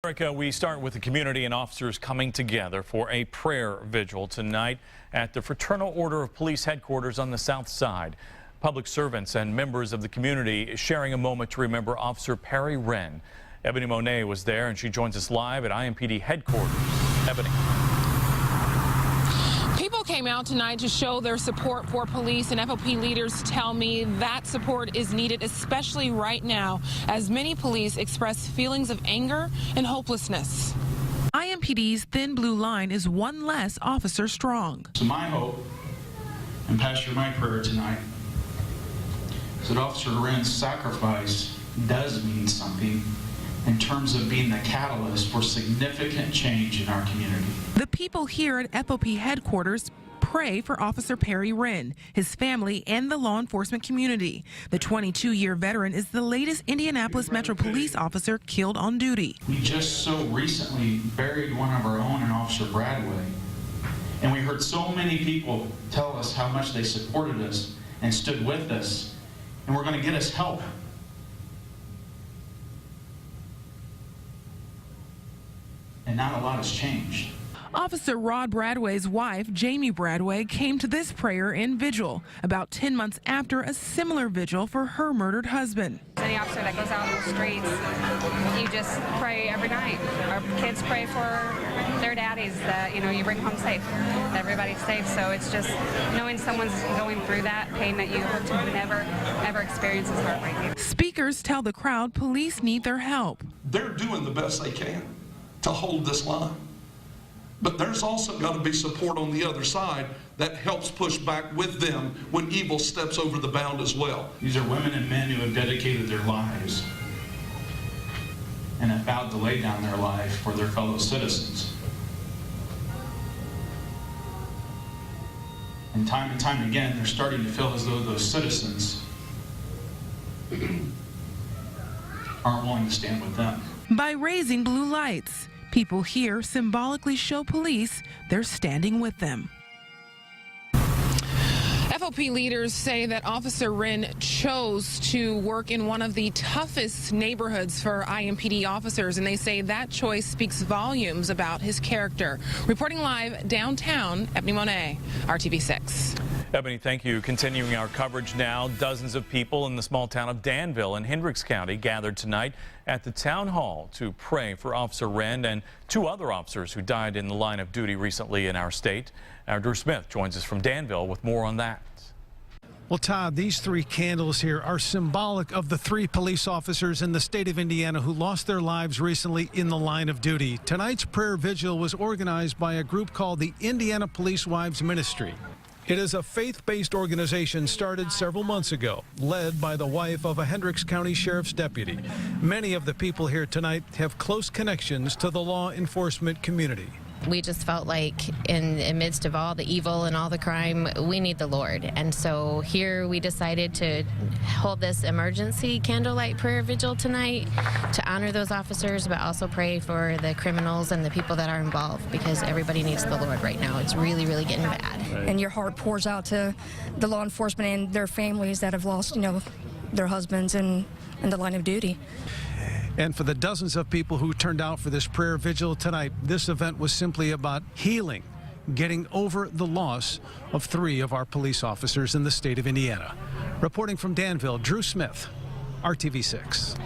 America, we start with the community and officers coming together for a prayer vigil tonight at the Fraternal Order of Police headquarters on the south side. Public servants and members of the community sharing a moment to remember Officer Perry Wren. Ebony Monet was there and she joins us live at IMPD headquarters. Ebony. People came out tonight to show their support for police, and FOP leaders tell me that support is needed, especially right now, as many police express feelings of anger and hopelessness. IMPD's thin blue line is one less officer strong. So my hope, and Pastor, my prayer tonight, is that Officer Wren's sacrifice does mean something in terms of being the catalyst for significant change in our community. The people here at FOP headquarters pray for Officer Perry Wren, his family, and the law enforcement community. The 22-year veteran is the latest Indianapolis Metro Police officer killed on duty. We just so recently buried one of our own in Officer Bradway, and we heard so many people tell us how much they supported us and stood with us, and were going to get us help. And not a lot has changed. Officer Rod Bradway's wife, Jamie Bradway, came to this prayer and vigil about 10 months after a similar vigil for her murdered husband. Any officer that goes out on the streets, you just pray every night. Our kids pray for their daddies that, you bring home safe, that everybody's safe. So it's just knowing someone's going through that pain that you hope to never, ever experience is heartbreaking. Speakers tell the crowd police need their help. They're doing the best they can to hold this line. But there's also got to be support on the other side that helps push back with them when evil steps over the bound as well. These are women and men who have dedicated their lives and have vowed to lay down their life for their fellow citizens. And time again, they're starting to feel as though those citizens aren't willing to stand with them. By raising blue lights, people here symbolically show police they're standing with them. FOP leaders say that Officer Wren chose to work in one of the toughest neighborhoods for IMPD officers, and they say that choice speaks volumes about his character. Reporting live downtown, Ebony Monet, RTV6. Ebony, thank you. Continuing our coverage now, dozens of people in the small town of Danville in Hendricks County gathered tonight at the town hall to pray for Officer Wren and two other officers who died in the line of duty recently in our state. Our Drew Smith joins us from Danville with more on that. Well, Todd, these three candles here are symbolic of the three police officers in the state of Indiana who lost their lives recently in the line of duty. Tonight's prayer vigil was organized by a group called the Indiana Police Wives Ministry. It is a faith-based organization started several months ago, led by the wife of a Hendricks County Sheriff's deputy. Many of the people here tonight have close connections to the law enforcement community. We just felt like in the midst of all the evil and all the crime, we need the Lord. And so here we decided to hold this emergency candlelight prayer vigil tonight to honor those officers, but also pray for the criminals and the people that are involved, because everybody needs the Lord right now. It's really, really getting bad. And your heart pours out to the law enforcement and their families that have lost, their husbands in the line of duty. And for the dozens of people who turned out for this prayer vigil tonight, this event was simply about healing, getting over the loss of three of our police officers in the state of Indiana. Reporting from Danville, Drew Smith, RTV6.